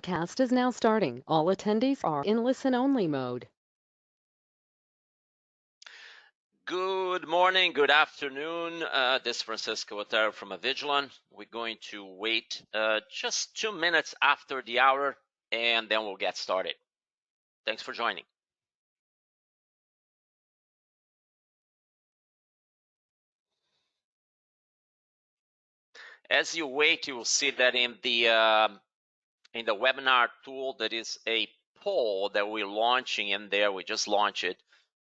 broadcast is now starting. All attendees are in listen-only mode. Good morning, good afternoon. This is Francisco Otero from Avigilon. We're going to wait just 2 minutes after the hour, and then we'll get started. Thanks for joining. As you wait, you will see that in the webinar tool, there is a poll that we're launching in there. We just launched it.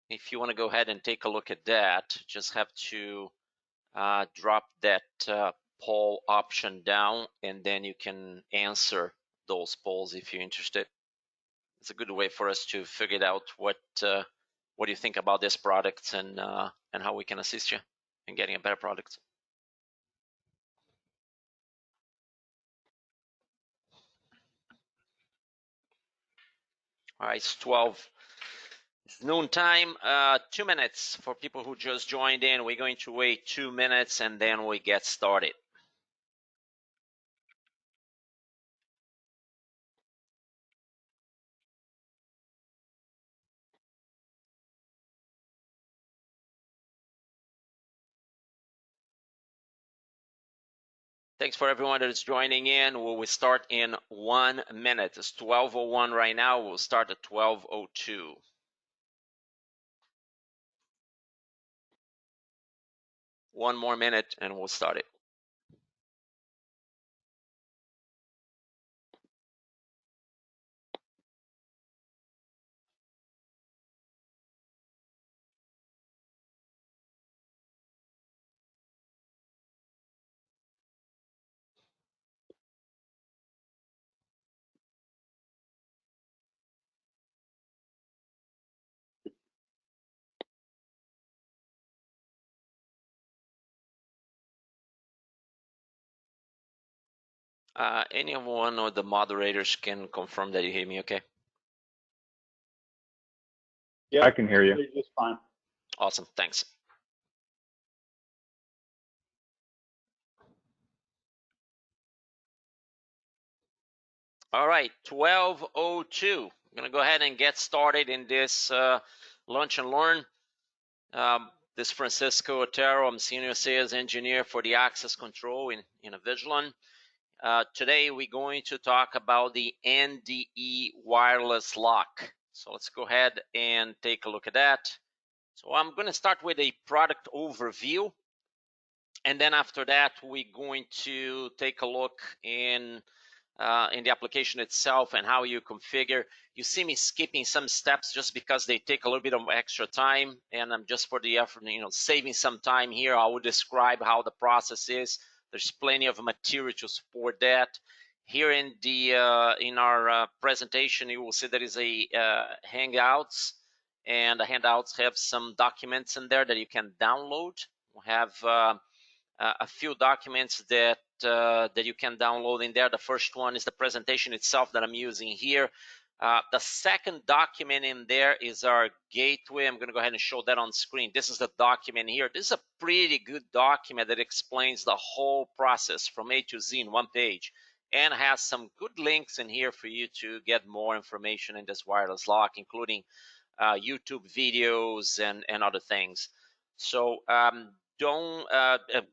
If you want to go ahead and take a look at that, just have to drop that poll option down, and then you can answer those polls if you're interested. It's a good way for us to figure out what you think about this product and how we can assist you in getting a better product. All right, it's 12. It's noon time. 2 minutes for people who just joined in. We're going to wait 2 minutes and then we get started. Thanks for everyone that is joining in. We will start in 1 minute. It's 12:01 right now. We'll start at 12:02. 1 more minute and we'll start it. Any one of the moderators can confirm that you hear me okay? Yeah, I can hear you. Just fine. Awesome, thanks. All right, 12:02. I'm gonna go ahead and get started in this lunch and learn. This is Francisco Otero. I'm Senior Sales Engineer for the Access Control in Avigilon. Today we're going to talk about the NDE wireless lock. So let's go ahead and take a look at that. So I'm going to start with a product overview, and then after that we're going to take a look in the application itself and how you configure. You see me skipping some steps just because they take a little bit of extra time, and I'm just for the effort, saving some time here. I will describe how the process is. There's plenty of material to support that. Here in our presentation, you will see there is a Hangouts, and the Handouts have some documents in there that you can download. We have a few documents that you can download in there. The first one is the presentation itself that I'm using here. The second document in there is our gateway. I'm going to go ahead and show that on screen. This is the document here. This is a pretty good document that explains the whole process from A to Z in one page, and has some good links in here for you to get more information in this wireless lock, including YouTube videos and other things. So don't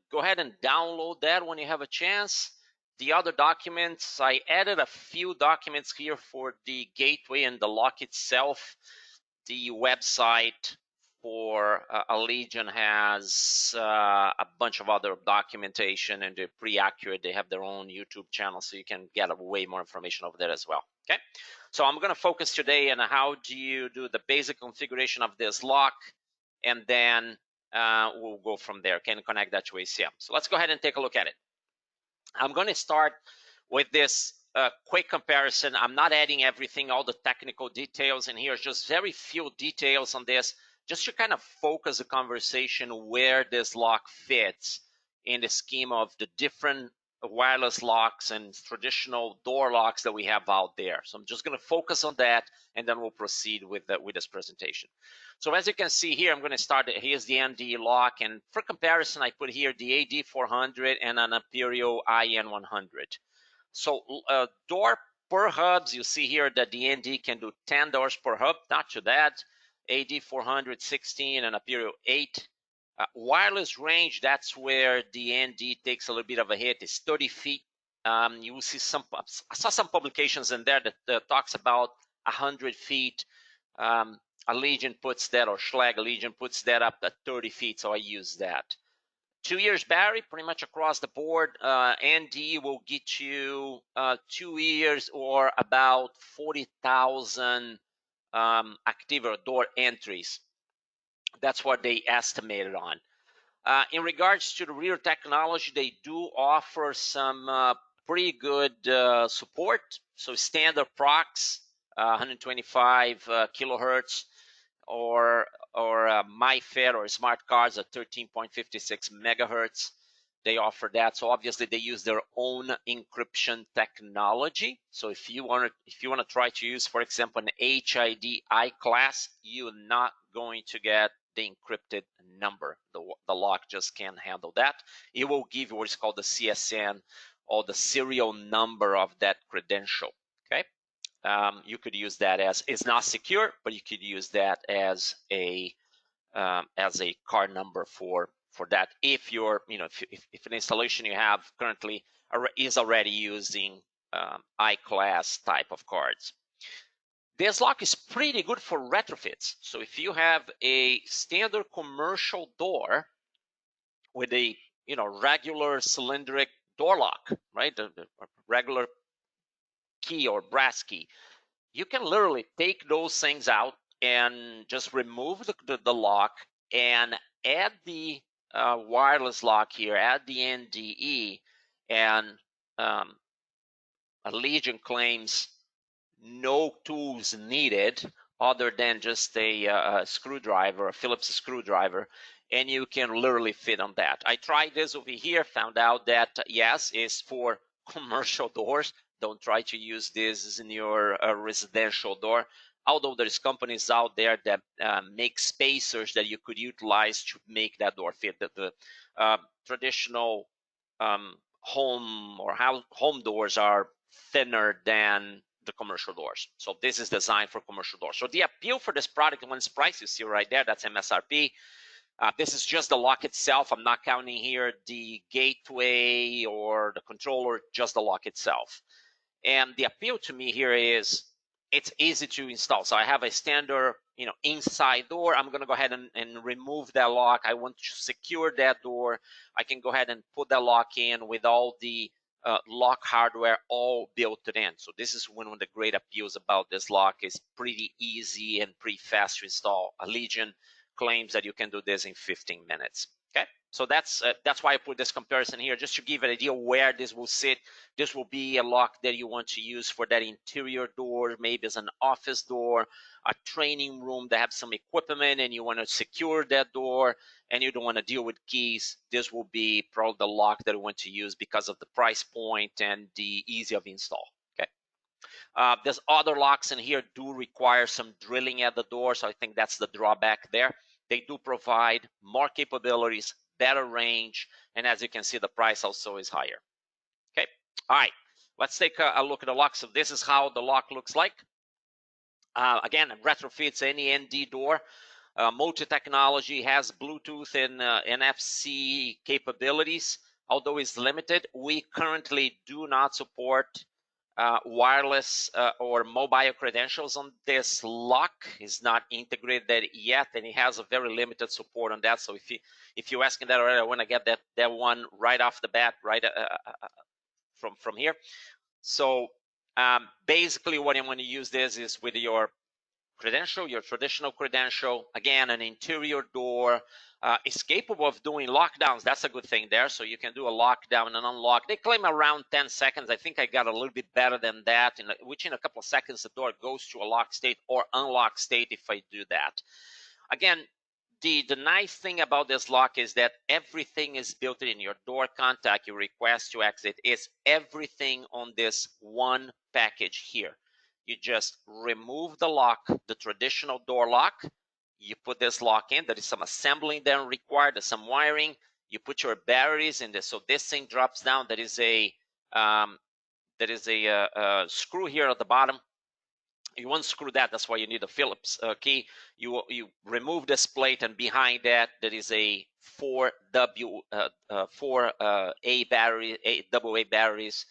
go ahead and download that when you have a chance. The other documents, I added a few documents here for the gateway and the lock itself. The website for Allegion has a bunch of other documentation, and they're pretty accurate. They have their own YouTube channel, so you can get way more information over there as well. Okay, so I'm going to focus today on how do you do the basic configuration of this lock, and then we'll go from there. Can connect that to ACM. So let's go ahead and take a look at it. I'm going to start with this quick comparison. I'm not adding everything, all the technical details in here, just very few details on this, just to kind of focus the conversation where this lock fits in the scheme of the different wireless locks and traditional door locks that we have out there. So I'm just going to focus on that, and then we'll proceed with this presentation. So as you can see here, I'm going to start. Here's the NDE lock, and for comparison, I put here the AD400 and an Aperio IN100. So door Per hubs, you see here that the ND can do 10 doors per hub, not too bad. AD 416 and Aperio 8. Wireless range, that's where the ND takes a little bit of a hit. It's 30 feet. You will see I saw some publications in there that talks about 100 feet. Allegiant puts that, or Schlag Allegiant puts that up at 30 feet, so I use that. 2 years battery, pretty much across the board. ND will get you 2 years or about 40,000 active door entries. That's what they estimated on. In regards to the rear technology, they do offer some pretty good support. So standard procs, 125 kilohertz, or MyFed or smart cards at 13.56 megahertz. They offer that. So obviously they use their own encryption technology. So if you want to try to use, for example, an HID I-class, you're not going to get the encrypted number. The lock just can't handle that. It will give you what is called the CSN, or the serial number of that credential. Okay. You could use that as, it's not secure, but you could use that as a card number for that, if you're, if an installation you have currently is already using I-class type of cards. This lock is pretty good for retrofits. So if you have a standard commercial door with a regular cylindric door lock, right, the regular key or brass key, you can literally take those things out and just remove the lock and add the wireless lock here, add the NDE, and Allegiant claims no tools needed other than just a screwdriver, a Phillips screwdriver, and you can literally fit on that. I tried this over here, found out that yes, it's for commercial doors. Don't try to use this in your residential door. Although there's companies out there that make spacers that you could utilize to make that door fit. The traditional home or home doors are thinner than the commercial doors. So this is designed for commercial doors. So the appeal for this product, when it's priced, you see right there, that's MSRP. This is just the lock itself. I'm not counting here the gateway or the controller, just the lock itself. And the appeal to me here is it's easy to install. So I have a standard, inside door. I'm going to go ahead and remove that lock. I want to secure that door. I can go ahead and put that lock in with all the lock hardware all built in. So this is one of the great appeals about this lock. Is pretty easy and pretty fast to install. Allegiant claims that you can do this in 15 minutes. Okay, so that's why I put this comparison here, just to give an idea where this will sit. This will be a lock that you want to use for that interior door, maybe as an office door, a training room that have some equipment, and you want to secure that door, and you don't want to deal with keys. This will be probably the lock that you want to use because of the price point and the ease of install. Okay. There's other locks in here do require some drilling at the door, so I think that's the drawback there. They do provide more capabilities, better range, and as you can see, the price also is higher. Okay, all right, let's take a look at the lock. So this is how the lock looks like. Again, it retrofits any ND door. Multi-technology, has Bluetooth and NFC capabilities, although it's limited. We currently do not support wireless or mobile credentials on this lock. Is not integrated yet, and it has a very limited support on that. So if you're asking that already, I want to get that one right off the bat, right from here. So basically, what I'm going to use this is with your credential, your traditional credential. Again, an interior door. It's capable of doing lockdowns. That's a good thing there. So you can do a lockdown and unlock. They claim around 10 seconds. I think I got a little bit better than that, which in a couple of seconds, the door goes to a lock state or unlock state if I do that. Again, the nice thing about this lock is that everything is built in. Your door contact, your request to exit, is everything on this one package here. You just remove the lock, the traditional door lock. You put this lock in. There is some assembling then required. There's some wiring. You put your batteries in this. So this thing drops down. There is a there is a screw here at the bottom. You unscrew that. That's why you need a Phillips key. You remove this plate, and behind that there is a 4 A battery, AA batteries,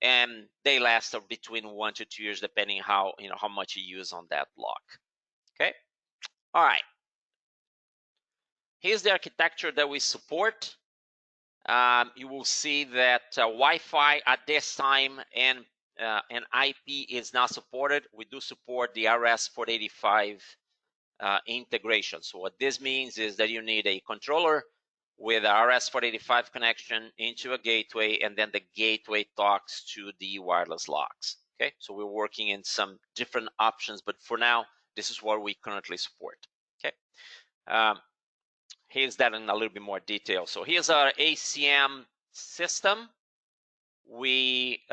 and they last between 1 to 2 years, depending how much you use on that lock. Okay. All right. Here's the architecture that we support. You will see that Wi-Fi at this time and IP is not supported. We do support the RS-485 integration. So what this means is that you need a controller with a RS-485 connection into a gateway, and then the gateway talks to the wireless locks. Okay, so we're working in some different options, but for now, this is what we currently support. Okay. Here's that in a little bit more detail. So here's our ACM system. We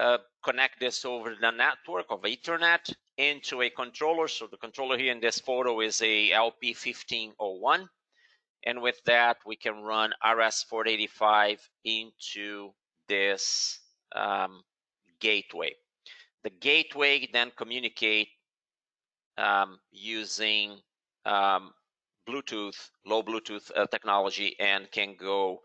connect this over the network of Ethernet into a controller. So the controller here in this photo is a LP1501. And with that, we can run RS-485 into this gateway. The gateway then communicate using Bluetooth, low Bluetooth technology, and can go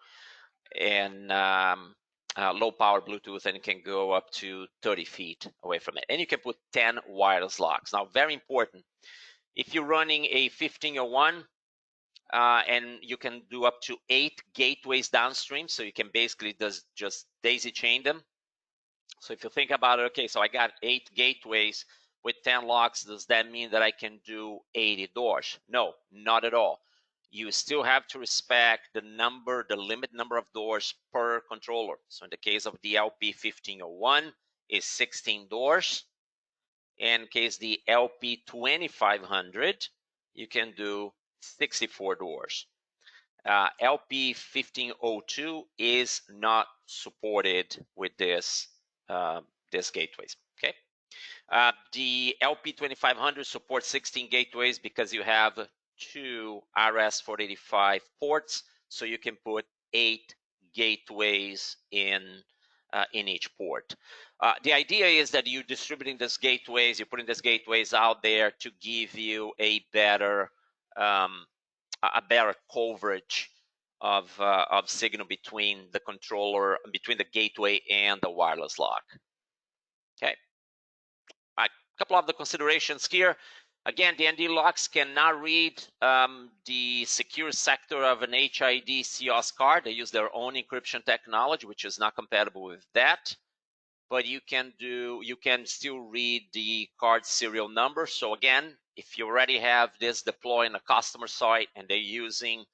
in low power Bluetooth, and can go up to 30 feet away from it. And you can put 10 wireless locks. Now, very important, if you're running a 1501, and you can do up to 8 gateways downstream, so you can basically just daisy chain them. So if you think about it, okay, so I got 8 gateways with 10 locks, does that mean that I can do 80 doors? No, not at all. You still have to respect the limit number of doors per controller. So in the case of the LP1501 is 16 doors. In case the LP2500, you can do 64 doors. LP1502 is not supported with this gateways. Okay. The LP2500 supports 16 gateways because you have 2 RS-485 ports, so you can put 8 gateways in each port. The idea is that you're distributing these gateways, you're putting these gateways out there to give you a better coverage of signal between the controller, between the gateway and the wireless lock. Okay. A couple of the considerations here. Again, the NDE locks cannot read the secure sector of an HID COS card. They use their own encryption technology, which is not compatible with that. But you can still read the card serial number. So again, if you already have this deployed in a customer site and they're using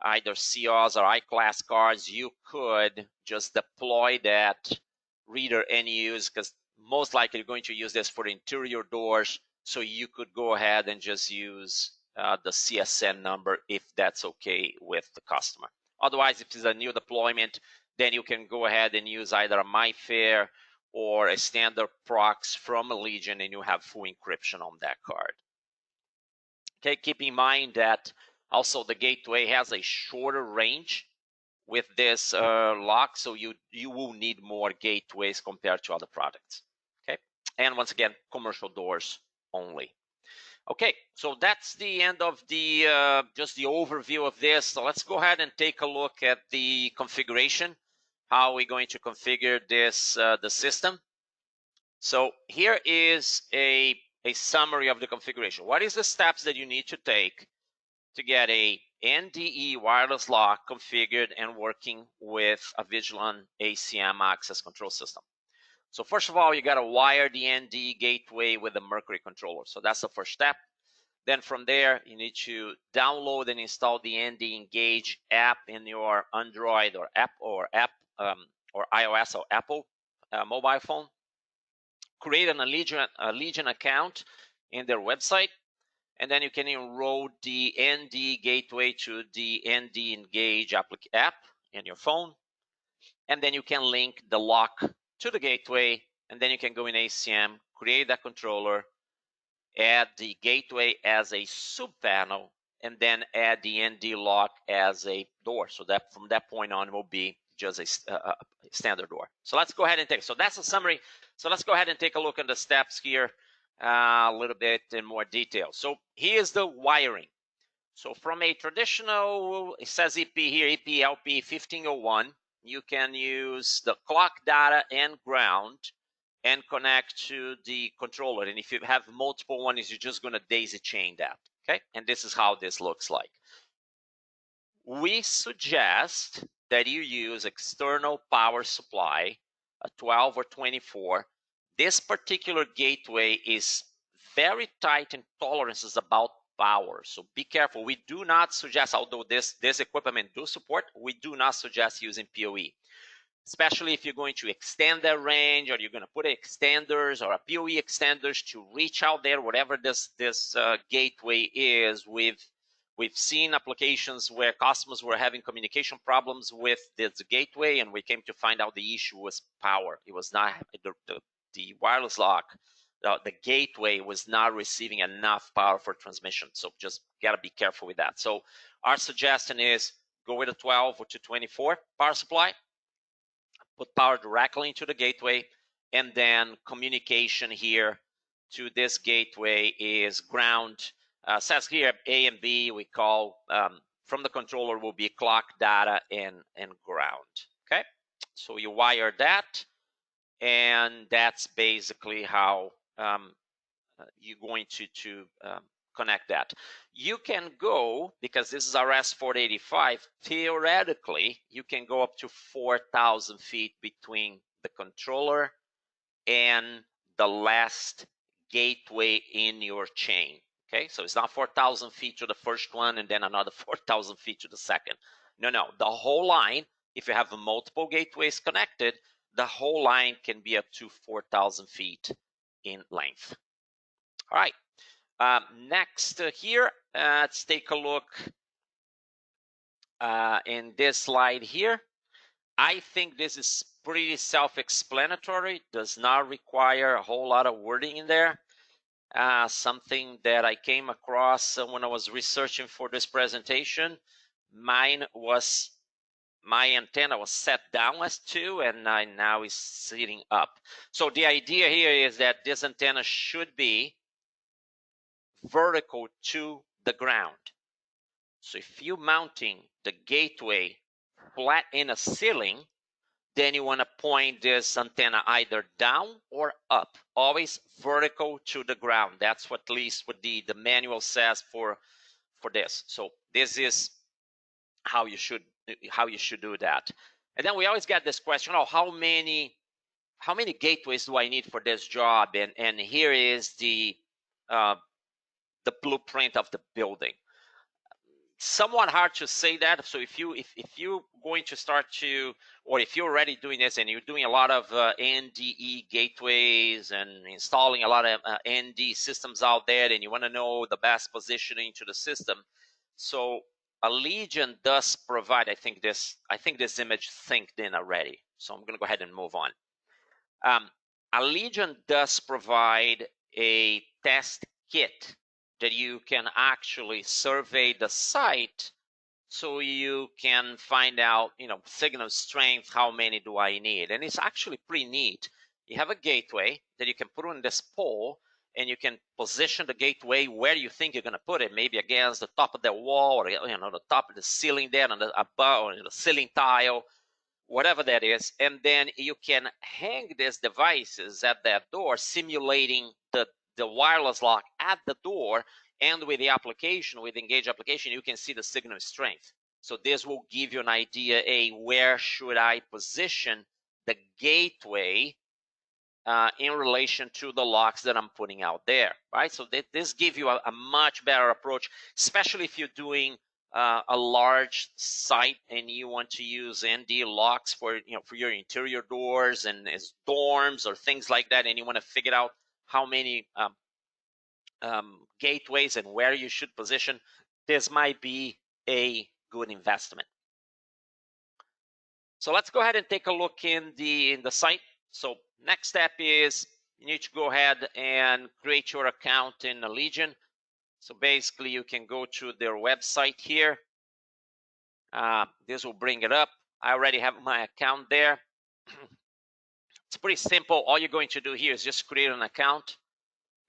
either COS or I-class cards, you could just deploy that reader and use, because most likely you're going to use this for interior doors. So you could go ahead and just use the CSN number if that's okay with the customer. Otherwise, if it's a new deployment, then you can go ahead and use either a MyFair or a standard prox from Allegiant, and you have full encryption on that card. Okay, keep in mind that also the gateway has a shorter range with this lock, so you will need more gateways compared to other products. Okay, and once again, commercial doors only. Okay, so that's the end of the just the overview of this. So let's go ahead and take a look at the configuration. How we're going to configure this the system. So here is a summary of the configuration. What is the steps that you need to take to get a NDE wireless lock configured and working with a Vigilant ACM access control system? So first of all, you got to wire the NDE gateway with the Mercury controller. So that's the first step. Then from there, you need to download and install the NDE Engage app in your Android or iOS or Apple mobile phone. Create an Allegiant account in their website, and then you can enroll the NDE Gateway to the NDE Engage app in your phone, and then you can link the lock to the gateway, and then you can go in ACM, create that controller, add the gateway as a subpanel, and then add the NDE lock as a door. So that from that point on, it will be just a standard door. So let's go ahead and take it. So that's a summary So let's go ahead and take a look at the steps here a little bit in more detail. So here's the wiring. So from a traditional, it says EP here, EP-LP 1501, you can use the clock data and ground and connect to the controller. And if you have multiple ones, you're just going to daisy chain that, okay? And this is how this looks like. We suggest that you use external power supply, a 12 or 24. This particular gateway is very tight in tolerances about power, so be careful. We do not suggest, although this equipment do support, we do not suggest using PoE, especially if you're going to extend that range, or you're going to put extenders or a PoE extenders to reach out there, whatever this gateway is. We've seen applications where customers were having communication problems with this gateway, and we came to find out the issue was power. It was not the wireless lock. The gateway was not receiving enough power for transmission. So just gotta be careful with that. So our suggestion is go with a 12 or to 24 power supply, put power directly into the gateway, and then communication here to this gateway is ground. Says here A and B, we call from the controller will be clock data and ground. Okay, so you wire that, and that's basically how you're going to connect that. You can go, because this is RS-485, theoretically, you can go up to 4,000 feet between the controller and the last gateway in your chain. Okay, so it's not 4,000 feet to the first one and then another 4,000 feet to the second. No, the whole line, if you have multiple gateways connected, the whole line can be up to 4,000 feet in length. All right, next here, let's take a look in this slide here. I think this is pretty self-explanatory, does not require a whole lot of wording in there. Something that I came across when I was researching for this presentation. My antenna was set down as 2, and now is sitting up. So the idea here is that this antenna should be vertical to the ground. So if you're mounting the gateway flat in a ceiling, then you want to point this antenna either down or up, always vertical to the ground. That's what at least what the manual says for this. So this is how you should do that. And then we always get this question, oh, how many gateways do I need for this job? And here is the blueprint of the building. Somewhat hard to say that. So if you're going to start to, or if you're already doing this and you're doing a lot of NDE gateways and installing a lot of NDE systems out there, and you want to know the best positioning to the system, so Allegiant does provide. I think this image synced in already. So I'm going to go ahead and move on. Allegiant does provide a test kit that you can actually survey the site, so you can find out, signal strength, how many do I need? And it's actually pretty neat. You have a gateway that you can put on this pole, and you can position the gateway where you think you're going to put it, maybe against the top of the wall, or the top of the ceiling there, on the above, or the ceiling tile, whatever that is. And then you can hang these devices at that door, simulating the wireless lock at the door, and with the application, with Engage application, you can see the signal strength. So this will give you an idea, where should I position the gateway in relation to the locks that I'm putting out there, right? So this gives you a much better approach, especially if you're doing a large site and you want to use ND locks for your interior doors and as dorms or things like that, and you want to figure out how many gateways and where you should position. This might be a good investment. So let's go ahead and take a look in the site. So next step is you need to go ahead and create your account in Allegiant. So basically you can go to their website here. This will bring it up. I already have my account there. It's pretty simple. All you're going to do here is just create an account.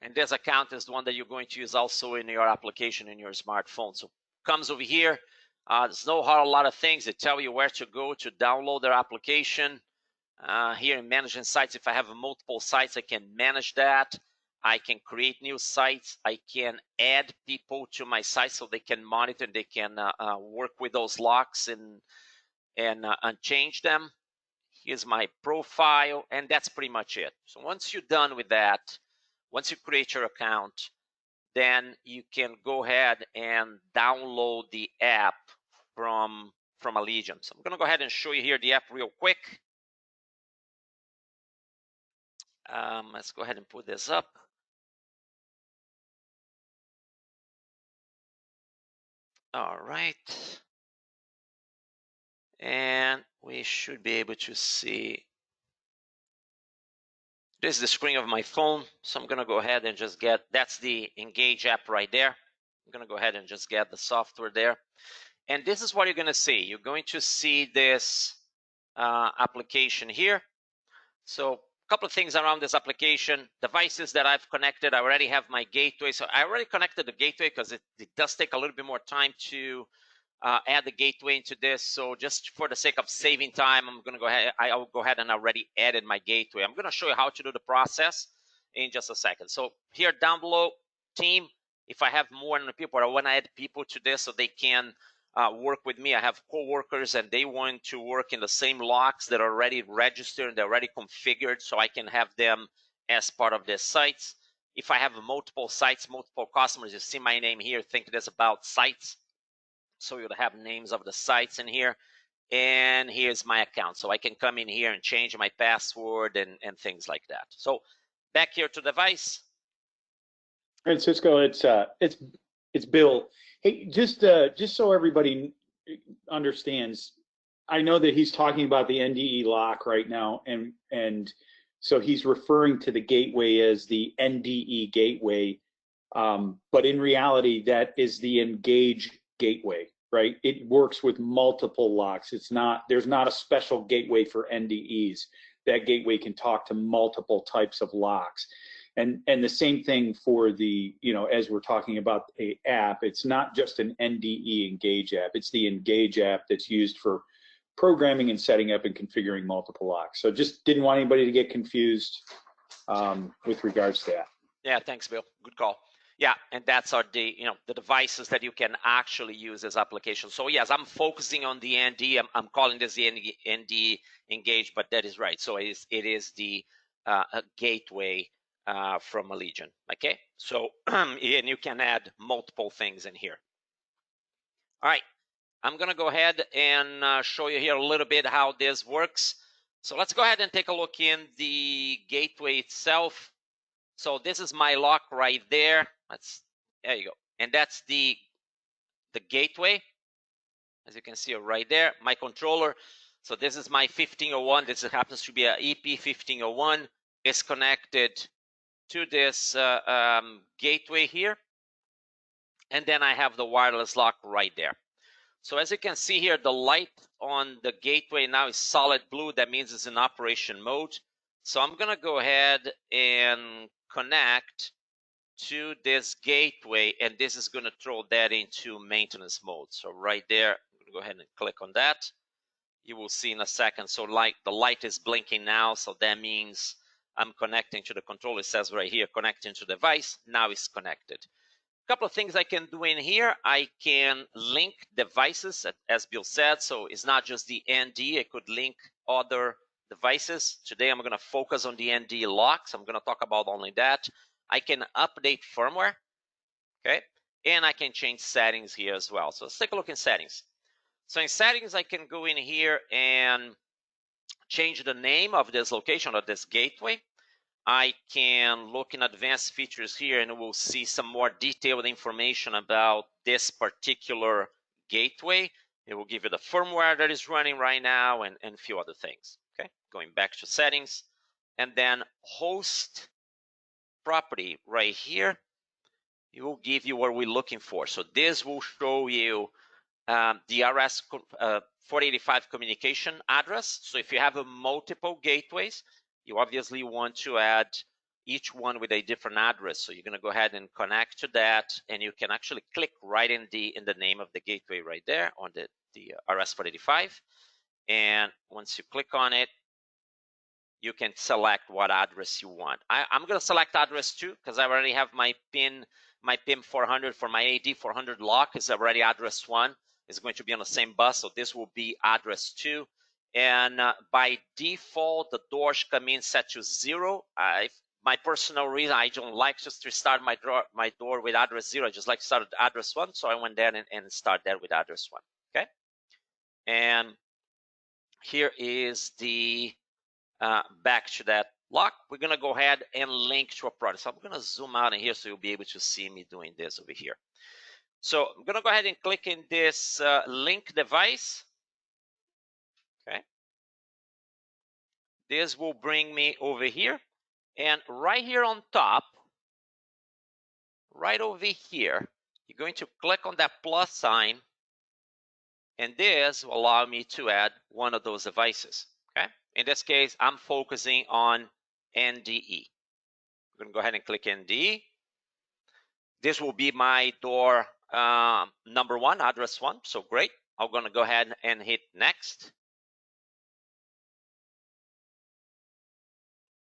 And this account is the one that you're going to use also in your application in your smartphone. So comes over here. There's no a lot of things. They tell you where to go to download their application. Here in managing sites, if I have multiple sites, I can manage that. I can create new sites. I can add people to my site so they can monitor. They can work with those locks and change them. Here's my profile, and that's pretty much it. So once you're done with that, once you create your account, then you can go ahead and download the app from Allegion. So I'm going to go ahead and show you here the app real quick. Let's go ahead and put this up. All right. And we should be able to see. This is the screen of my phone. So I'm going to go ahead and just get, that's the Engage app right there. I'm going to go ahead and just get the software there. And this is what you're going to see. You're going to see this application here. So a couple of things around this application. Devices that I've connected, I already have my gateway. So I already connected the gateway because it does take a little bit more time to add the gateway into this. So just for the sake of saving time, I'm going to go ahead. I'll go ahead and already added my gateway. I'm going to show you how to do the process in just a second. So here down below, team, if I have more than people, I want to add people to this so they can work with me. I have coworkers and they want to work in the same locks that are already registered and they're already configured, so I can have them as part of this sites. If I have multiple sites, multiple customers, you see my name here, think it is about sites. So you'll have names of the sites in here. And here's my account. So I can come in here and change my password and things like that. So back here to device. And Cisco, it's Bill. Hey, just so everybody understands, I know that he's talking about the NDE lock right now, and so he's referring to the gateway as the NDE Gateway, but in reality, that is the Engage Gateway, right? It works with multiple locks. There's not a special gateway for NDEs. That gateway can talk to multiple types of locks. And the same thing for the, as we're talking about a app, it's not just an NDE Engage app. It's the Engage app that's used for programming and setting up and configuring multiple locks. So just didn't want anybody to get confused with regards to that. Yeah, thanks, Bill. Good call. Yeah, and that's the devices that you can actually use as applications. So yes, I'm focusing on the NDE. I'm calling this the NDE Engage, but that is right. So it is the gateway from Allegion. Okay, so and you can add multiple things in here. All right, I'm gonna go ahead and show you here a little bit how this works. So let's go ahead and take a look in the gateway itself. So this is my lock right there. There you go. And that's the gateway, as you can see right there, my controller. So this is my 1501. This happens to be a EP 1501. It's connected to this gateway here. And then I have the wireless lock right there. So as you can see here, the light on the gateway now is solid blue. That means it's in operation mode. So I'm going to go ahead and connect to this gateway, and this is going to throw that into maintenance mode. So right there, I'm going to go ahead and click on that. You will see in a second. So the light is blinking now, so that means I'm connecting to the controller. It says right here, connecting to device. Now it's connected. A couple of things I can do in here. I can link devices, as Bill said. So it's not just the ND. I could link other devices. Today I'm going to focus on the ND locks. I'm going to talk about only that. I can update firmware, okay? And I can change settings here as well. So let's take a look in settings. So in settings, I can go in here and change the name of this location or this gateway. I can look in advanced features here and we'll see some more detailed information about this particular gateway. It will give you the firmware that is running right now and a few other things, okay? Going back to settings and then host property right here, it will give you what we're looking for. So this will show you the RS 4085 communication address. So if you have multiple gateways, you obviously want to add each one with a different address. So you're going to go ahead and connect to that, and you can actually click right in the name of the gateway right there on the RS-485. And once you click on it, you can select what address you want. I'm going to select address 2 because I already have my PIN 400 for my AD 400 lock is already address 1. It's going to be on the same bus, so this will be address 2. And by default, the doors come in set to 0. My personal reason, I don't like just to start my door with address 0. I just like to start at address 1, so I went there and start there with address 1. Okay, and here is the back to that lock. We're going to go ahead and link to a product. So I'm going to zoom out in here so you'll be able to see me doing this over here. So I'm going to go ahead and click in this link device. Okay. This will bring me over here. And right here on top, right over here, you're going to click on that plus sign. And this will allow me to add one of those devices. Okay. In this case, I'm focusing on NDE. I'm going to go ahead and click NDE. This will be my door number 1, address 1. So great. I'm going to go ahead and hit next.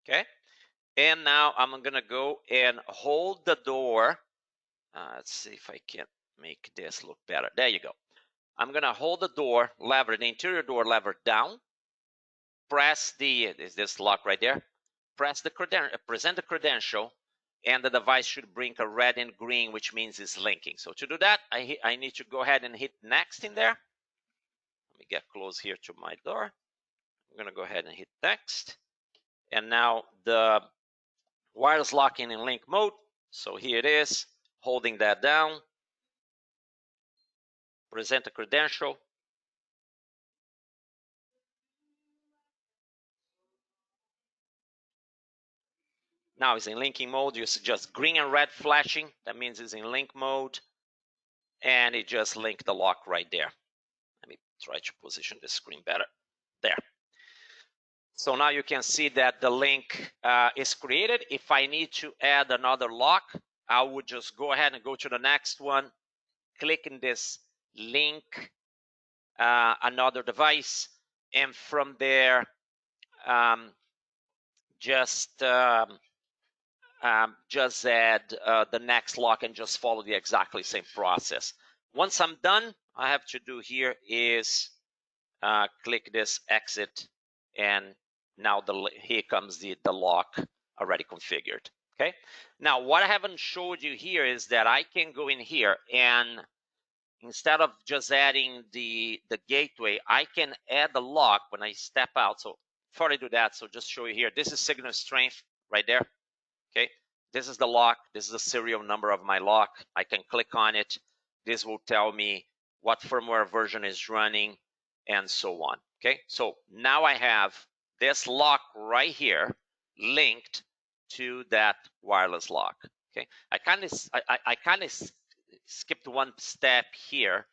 Okay. And now I'm going to go and hold the door. Let's see if I can make this look better. There you go. I'm going to hold the door lever, the interior door lever down. Press is this lock right there? Press the credential, present the credential, and the device should blink a red and green, which means it's linking. So to do that, I need to go ahead and hit next in there. Let me get close here to my door. I'm going to go ahead and hit next. And now the wireless locking in link mode. So here it is, holding that down. Present a credential. Now it's in linking mode. You see just green and red flashing. That means it's in link mode. And it just linked the lock right there. Let me try to position the screen better. There. So now you can see that the link is created. If I need to add another lock, I would just go ahead and go to the next one, click in this link, another device, and from there, just add the next lock and just follow the exactly same process. Once I'm done, all I have to do here is click this exit, and now here comes the lock already configured. Okay. Now what I haven't showed you here is that I can go in here, and instead of just adding the gateway, I can add the lock when I step out. So before I do that, so just show you here, this is signal strength right there. Okay, this is the lock. This is the serial number of my lock. I can click on it. This will tell me what firmware version is running and so on. Okay, so now I have this lock right here linked to that wireless lock. Okay, I kind of skipped one step here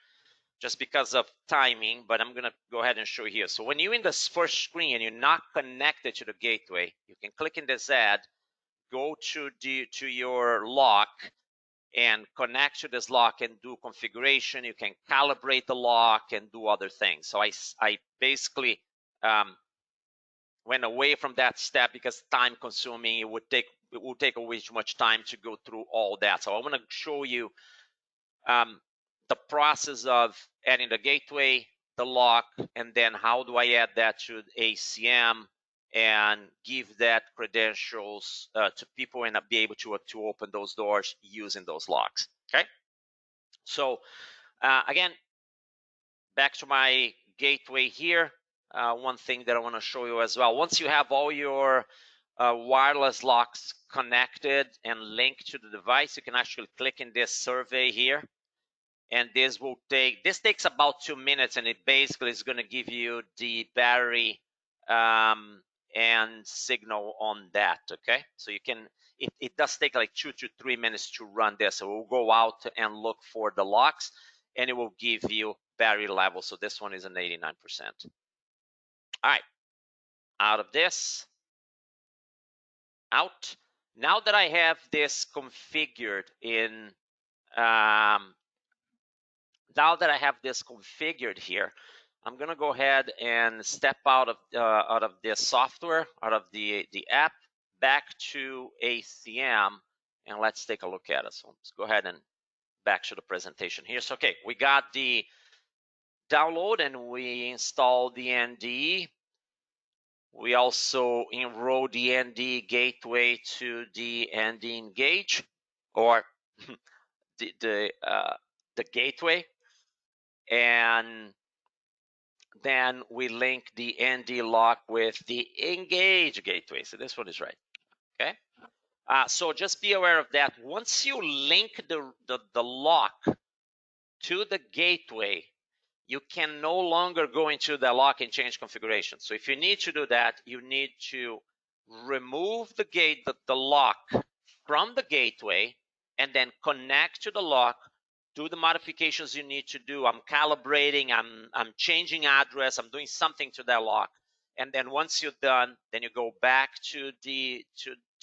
just because of timing, but I'm gonna go ahead and show you here. So when you're in this first screen and you're not connected to the gateway, you can click in this add, go to your lock and connect to this lock and do configuration. You can calibrate the lock and do other things. So I basically went away from that step because time consuming. It would take away too much time to go through all that. So I want to show you the process of adding the gateway, the lock, and then how do I add that to ACM and give that credentials to people and be able to open those doors using those locks. Okay. So again, back to my gateway here. One thing that I want to show you as well. Once you have all your wireless locks connected and linked to the device, you can actually click in this survey here. And this takes about 2 minutes, and it basically is going to give you the battery and signal on that. Okay, so you can, it does take like 2 to 3 minutes to run this. So we'll go out and look for the locks, and it will give you battery level. So this one is an 89%. All right, out of this, out. Now that I have this configured in, now that I have this configured here, I'm gonna go ahead and step out of the software, out of the app, back to ACM, and let's take a look at it. So let's go ahead and back to the presentation here. So okay, we got the download and we installed the NDE. We also enrolled the NDE Gateway to the NDE Engage, or the gateway, and then we link the ND lock with the Engage Gateway. So this one is right. Okay. So just be aware of that. Once you link the lock to the gateway, you can no longer go into the lock and change configuration. So if you need to do that, you need to remove the lock from the gateway and then connect to the lock, do the modifications you need to do. I'm calibrating, I'm changing address, I'm doing something to that lock. And then once you're done, then you go back to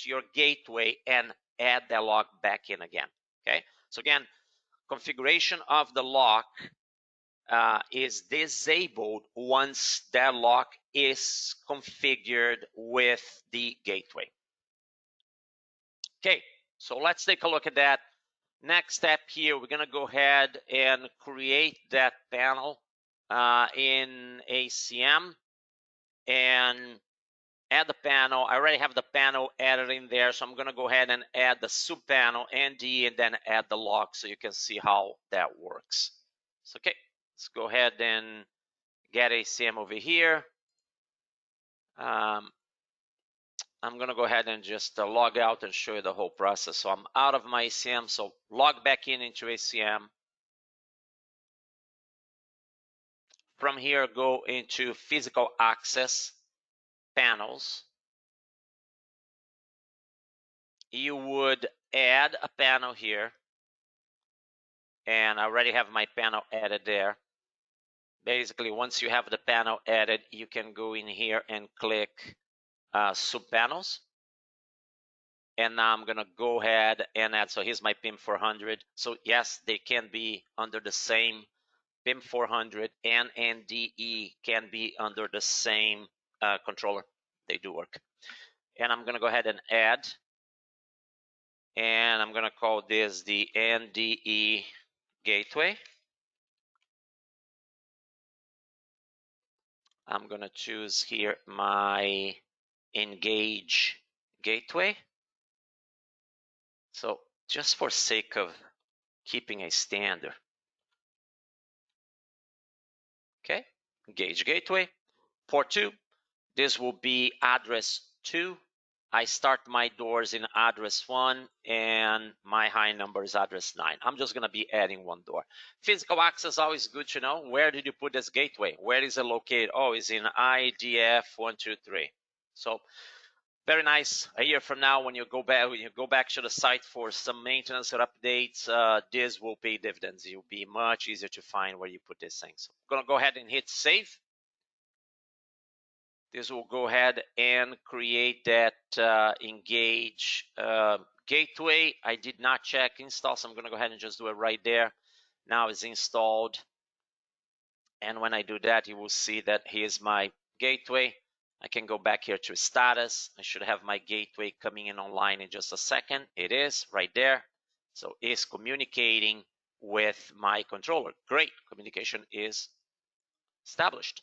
your gateway and add that lock back in again. Okay. So again, configuration of the lock is disabled once that lock is configured with the gateway. Okay, so let's take a look at that. Next step here, we're gonna go ahead and create that panel in ACM and add the panel. I already have the panel added in there, so I'm gonna go ahead and add the sub panel ND and then add the lock so you can see how that works. So okay, let's go ahead and get ACM over here. I'm gonna go ahead and just log out and show you the whole process. So I'm out of my ACM, so log back into ACM. From here, go into physical access panels. You would add a panel here, and I already have my panel added there. Basically, once you have the panel added, you can go in here and click subpanels. And now I'm gonna go ahead and add, so here's my PIM 400. So yes, they can be under the same PIM 400 and NDE can be under the same controller. They do work. And I'm gonna go ahead and add, and I'm gonna call this the NDE Gateway. I'm gonna choose here my Engage Gateway. So just for sake of keeping a standard. Okay, Engage Gateway. Port 2, this will be address 2. I start my doors in address 1 and my high number is address 9. I'm just gonna be adding one door. Physical access, always good to know. Where did you put this gateway? Where is it located? Oh, it's in IDF 123. So very nice. A year from now, when you go back to the site for some maintenance or updates, this will pay dividends. It will be much easier to find where you put these things. So I'm gonna go ahead and hit save. This will go ahead and create that Engage Gateway. I did not check install, so I'm gonna go ahead and just do it right there. Now it's installed. And when I do that, you will see that here's my gateway. I can go back here to status. I should have my gateway coming in online in just a second. It is right there. So it's communicating with my controller. Great, communication is established.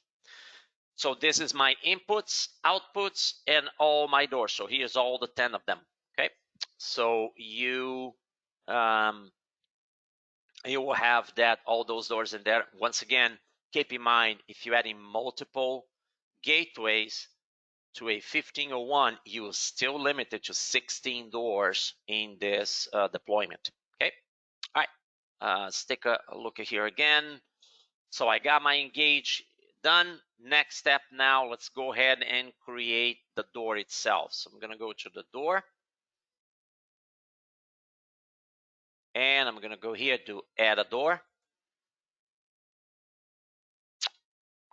So this is my inputs, outputs, and all my doors. So here's all the 10 of them, okay? So you will have that, all those doors in there. Once again, keep in mind, if you're adding multiple gateways to a 1501, you're still limited to 16 doors in this deployment, okay? All right, let's take a look at here again. So I got my Engage done. Next step now, let's go ahead and create the door itself. So I'm gonna go to the door. And I'm gonna go here to add a door.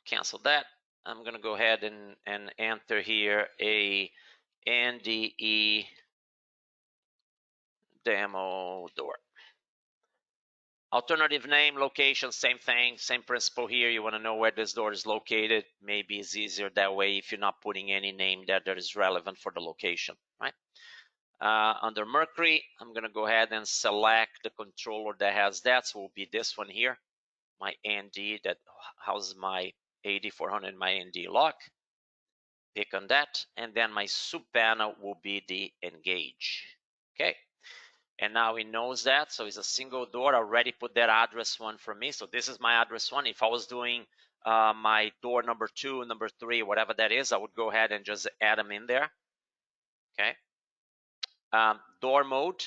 Cancel that. I'm gonna go ahead and enter here a NDE demo door. Alternative name, location, same thing, same principle here. You want to know where this door is located. Maybe it's easier that way if you're not putting any name that is relevant for the location, right? Under Mercury, I'm going to go ahead and select the controller that has that. So it will be this one here, my ND that houses my AD400, my ND lock. Pick on that, and then my sub panel will be the Engage. Okay. And now he knows that, so it's a single door. I already put that address one for me. So this is my address one. If I was doing my door number 2, number 3, whatever that is, I would go ahead and just add them in there. Okay. Door mode,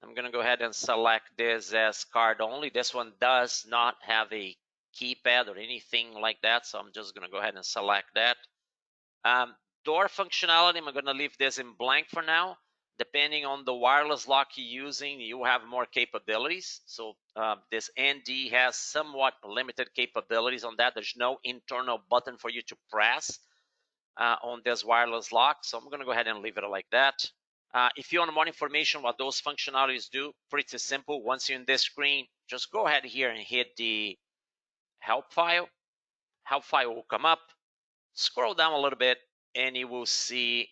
I'm going to go ahead and select this as card only. This one does not have a keypad or anything like that, so I'm just going to go ahead and select that. Door functionality, I'm going to leave this in blank for now. Depending on the wireless lock you're using, you have more capabilities. So this ND has somewhat limited capabilities on that. There's no internal button for you to press on this wireless lock. So I'm going to go ahead and leave it like that. If you want more information what those functionalities do, pretty simple. Once you're in this screen, just go ahead here and hit the help file. Help file will come up. Scroll down a little bit and you will see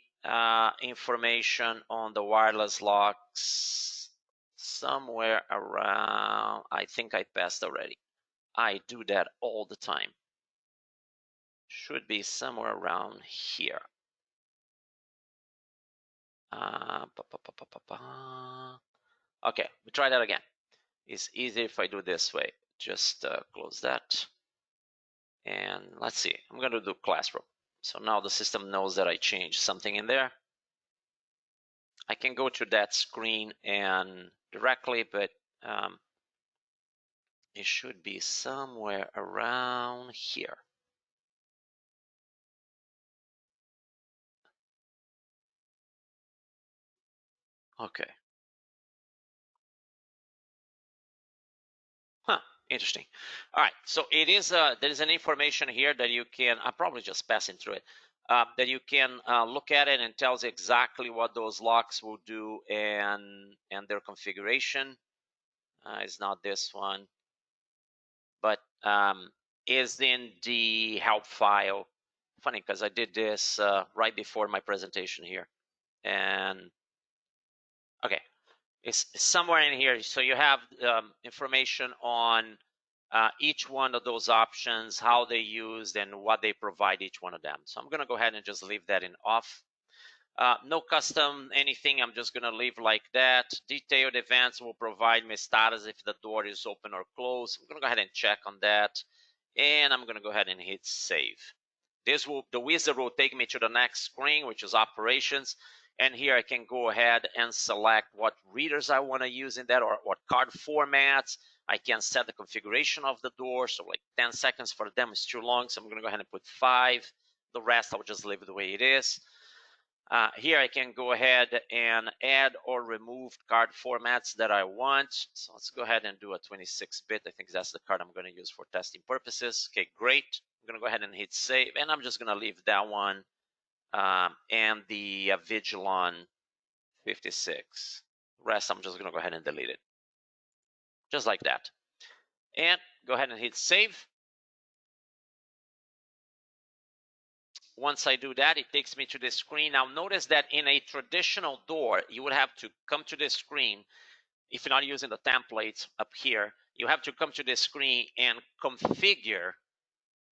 information on the wireless locks somewhere around, I think I passed already. I do that all the time. Should be somewhere around here. Okay, we try that again. It's easier if I do this way. Just close that. And let's see, I'm going to do classroom. So now the system knows that I changed something in there. I can go to that screen and directly, but it should be somewhere around here. Okay. Huh, interesting. All right, so it is there is an information here that you can, I'm probably just passing through it, that you can look at it and tells exactly what those locks will do and their configuration. It's not this one, but is in the help file. Funny because I did this right before my presentation here, and okay, it's somewhere in here. So you have information on each one of those options, how they used and what they provide each one of them. So I'm going to go ahead and just leave that in off. No custom anything, I'm just going to leave like that. Detailed events will provide me status if the door is open or closed. I'm going to go ahead and check on that. And I'm going to go ahead and hit save. The wizard will take me to the next screen, which is operations. And here I can go ahead and select what readers I want to use in that or what card formats. I can set the configuration of the door. So like 10 seconds for them is too long. So I'm going to go ahead and put 5. The rest I'll just leave it the way it is. Here I can go ahead and add or remove card formats that I want. So let's go ahead and do a 26-bit. I think that's the card I'm going to use for testing purposes. Okay, great. I'm going to go ahead and hit save, and I'm just going to leave that one and the Vigilon 56. The rest I'm just going to go ahead and delete it. Just like that. And go ahead and hit save. Once I do that, it takes me to this screen. Now notice that in a traditional door, you would have to come to this screen. If you're not using the templates up here, you have to come to this screen and configure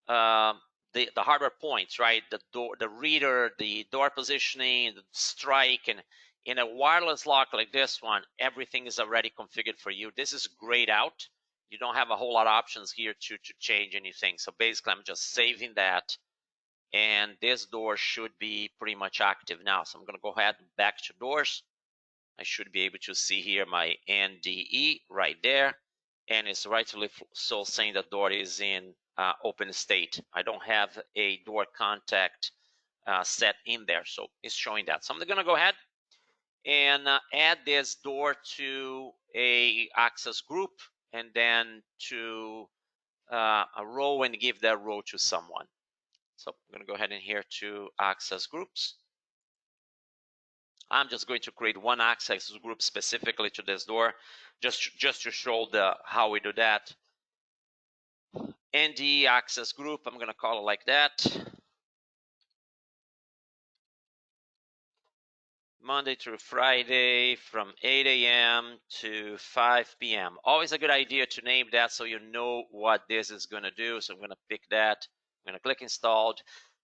the hardware points, right? The door, the reader, the door positioning, the strike, and in a wireless lock like this one, everything is already configured for you. This is grayed out. You don't have a whole lot of options here to change anything. So basically, I'm just saving that. And this door should be pretty much active now. So I'm going to go ahead and back to doors. I should be able to see here my NDE right there. And it's rightfully so saying the door is in open state. I don't have a door contact set in there. So it's showing that. So I'm going to go ahead and add this door to a access group and then to a row and give that row to someone. So I'm going to go ahead in here to access groups. I'm just going to create one access group specifically to this door, just to show how we do that. NDE access group, I'm going to call it like that. Monday through Friday from 8 a.m. to 5 p.m. Always a good idea to name that so you know what this is going to do. So I'm going to pick that. I'm going to click installed.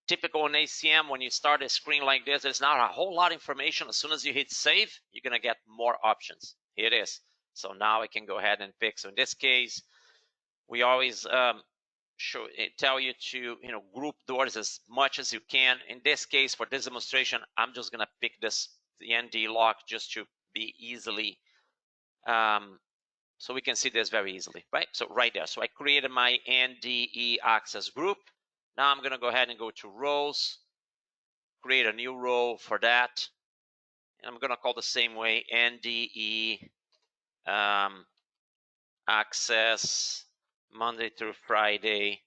Typical in ACM, when you start a screen like this, there's not a whole lot of information. As soon as you hit save, you're going to get more options. Here it is. So now I can go ahead and pick. So in this case, we always tell you to group doors as much as you can. In this case, for this demonstration, I'm just going to pick the NDE lock just to be easily, so we can see this very easily, right? So right there. So I created my NDE access group. Now I'm going to go ahead and go to rows, create a new row for that. And I'm going to call the same way NDE access Monday through Friday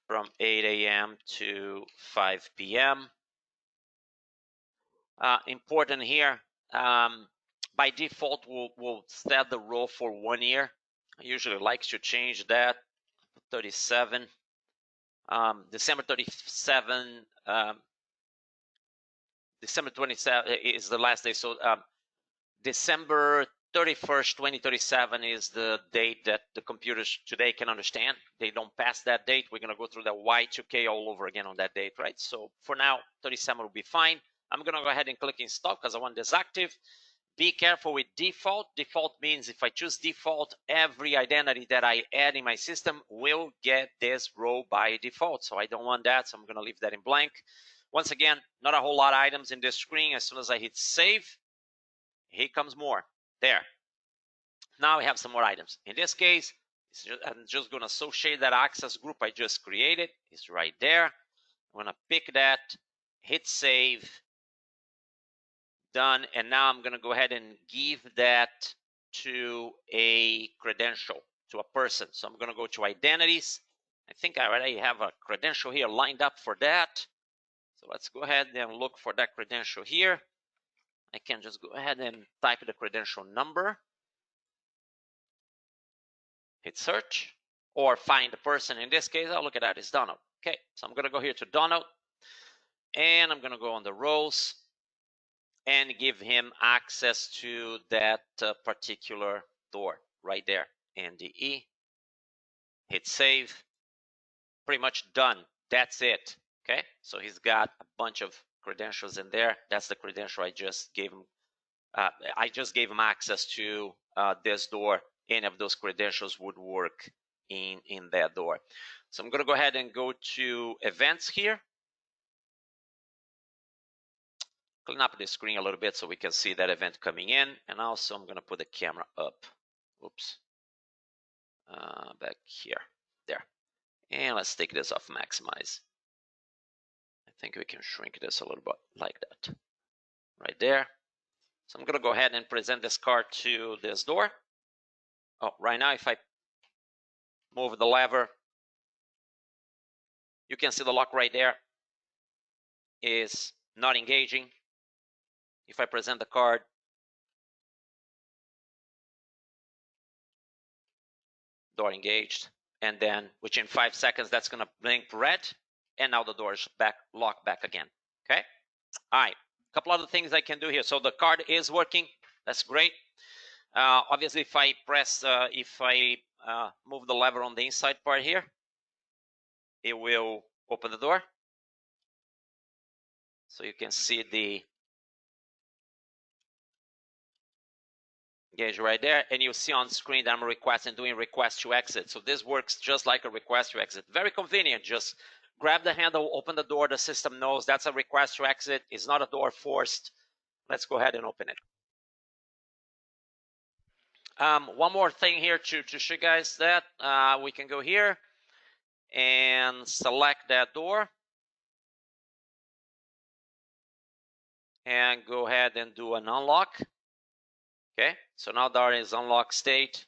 from 8 a.m. to 5 p.m. Important here, by default, we'll set the row for 1 year. I usually like to change that, 37. December 37, December 27 is the last day. So December 31st, 2037 is the date that the computers today can understand. They don't pass that date. We're going to go through the Y2K all over again on that date, right? So for now, 37 will be fine. I'm going to go ahead and click install because I want this active. Be careful with default. Default means if I choose default, every identity that I add in my system will get this row by default. So I don't want that. So I'm going to leave that in blank. Once again, not a whole lot of items in this screen. As soon as I hit save, here comes more. There. Now we have some more items. In this case, I'm just going to associate that access group I just created. It's right there. I'm going to pick that, hit save. Done. And now I'm going to go ahead and give that to a credential, to a person. So I'm going to go to identities. I think I already have a credential here lined up for that. So let's go ahead and look for that credential here. I can just go ahead and type the credential number, hit search, or find the person. In this case, I'll look at that. It's Donald. Okay, so I'm going to go here to Donald, and I'm going to go on the rows and give him access to that particular door right there. NDE, hit save, pretty much done. That's it. Okay, so he's got a bunch of credentials in there. That's the credential I just gave him. I just gave him access to this door. Any of those credentials would work in that door. So I'm going to go ahead and go to events here. Clean up the screen a little bit so we can see that event coming in. And also I'm going to put the camera up. Oops. Back here. There. And let's take this off maximize. I think we can shrink this a little bit like that. Right there. So I'm going to go ahead and present this card to this door. Oh, right now if I move the lever, you can see the lock right there is not engaging. If I present the card, door engaged, and then within 5 seconds, that's going to blink red, and now the door is locked back again. Okay. All right. A couple other things I can do here. So the card is working. That's great. Obviously, if I press, move the lever on the inside part here, it will open the door. So you can see the gauge right there, and you see on screen that I'm doing request to exit. So this works just like a request to exit. Very convenient. Just grab the handle, open the door. The system knows that's a request to exit. It's not a door forced. Let's go ahead and open it. One more thing here to show you guys that we can go here and select that door and go ahead and do an unlock. Okay, so now there is unlock state.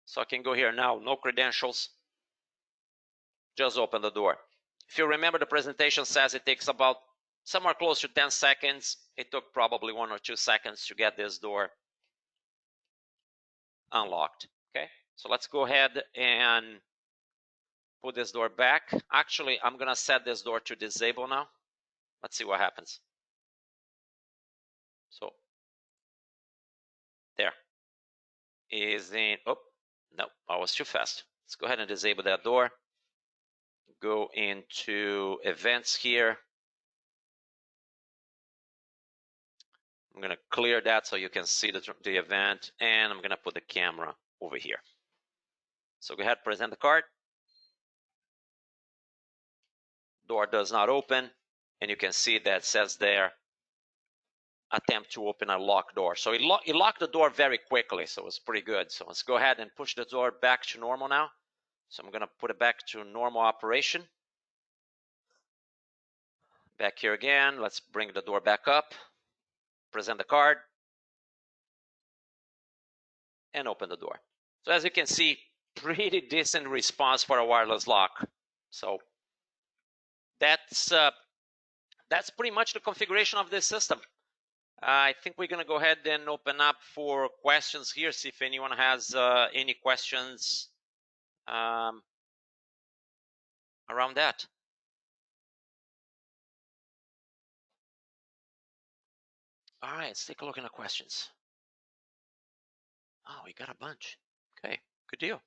So I can go here now, no credentials, just open the door. If you remember, the presentation says it takes about somewhere close to 10 seconds. It took probably 1 or 2 seconds to get this door unlocked. Okay, so let's go ahead and put this door back. Actually, I'm gonna set this door to disable now. Let's see what happens. So there is in, oh, no, I was too fast. Let's go ahead and disable that door. Go into events here. I'm gonna clear that so you can see the event, and I'm gonna put the camera over here. So go ahead, present the card. Door does not open, and you can see that says there, attempt to open a locked door. So it locked the door very quickly, so it's pretty good. So let's go ahead and push the door back to normal now. So I'm gonna put it back to normal operation. Back here again, let's bring the door back up, present the card, and open the door. So as you can see, pretty decent response for a wireless lock. So that's pretty much the configuration of this system. I think we're going to go ahead and open up for questions here, see if anyone has any questions around that. All right, let's take a look at the questions. Oh, we got a bunch. Okay, good deal.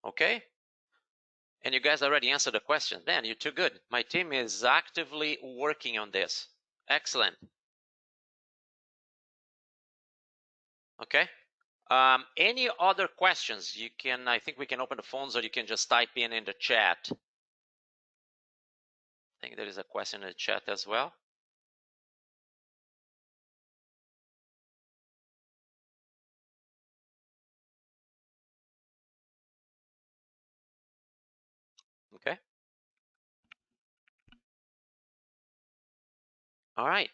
Okay. And you guys already answered the question. Man, you're too good. My team is actively working on this. Excellent. Okay. Any other questions? You can, I think we can open the phones, or you can just type in the chat. I think there is a question in the chat as well. Okay. All right.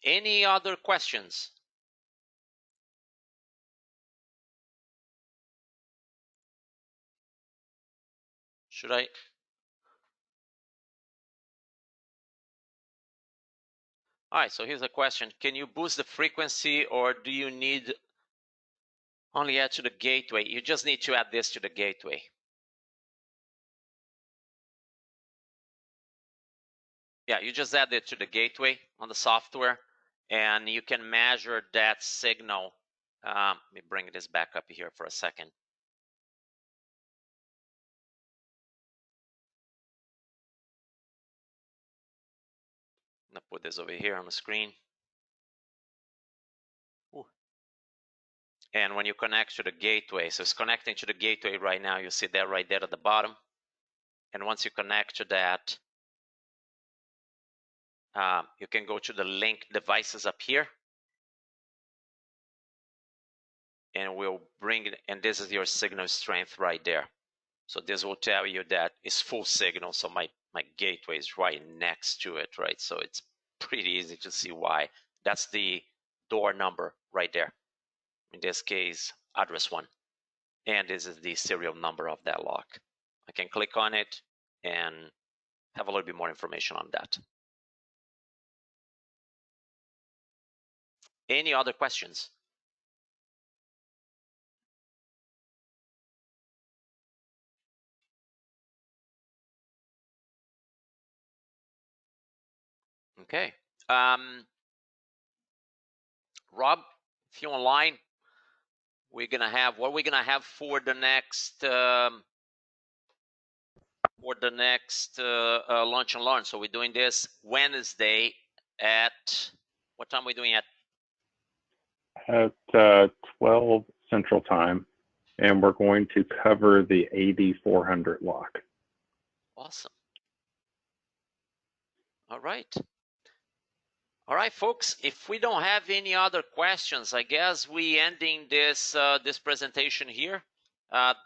Any other questions? Should I? All right, so here's a question. Can you boost the frequency, or do you need only add to the gateway? You just need to add this to the gateway. Yeah, you just add it to the gateway on the software, and you can measure that signal. Let me bring this back up here for a second. I'm gonna put this over here on the screen. Ooh. And when you connect to the gateway, so it's connecting to the gateway right now, you see that right there at the bottom. And once you connect to that, you can go to the link devices up here, and we'll bring it, and this is your signal strength right there. So this will tell you that it's full signal, so my gateway is right next to it, right? So it's pretty easy to see why. That's the door number right there. In this case, address 1. And this is the serial number of that lock. I can click on it and have a little bit more information on that. Any other questions? Okay. Rob, if you're online, we're gonna have what we're gonna have for the next lunch and learn. So we're doing this Wednesday at what time are we doing at? At 12 Central Time, and we're going to cover the AD400 lock. Awesome. All right. All right, folks, if we don't have any other questions, I guess we ending this this presentation here.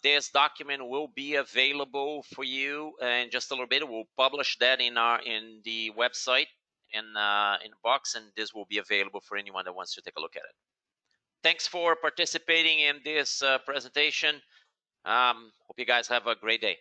This document will be available for you in just a little bit. We'll publish that in the website, in the box, and this will be available for anyone that wants to take a look at it. Thanks for participating in this presentation. Hope you guys have a great day.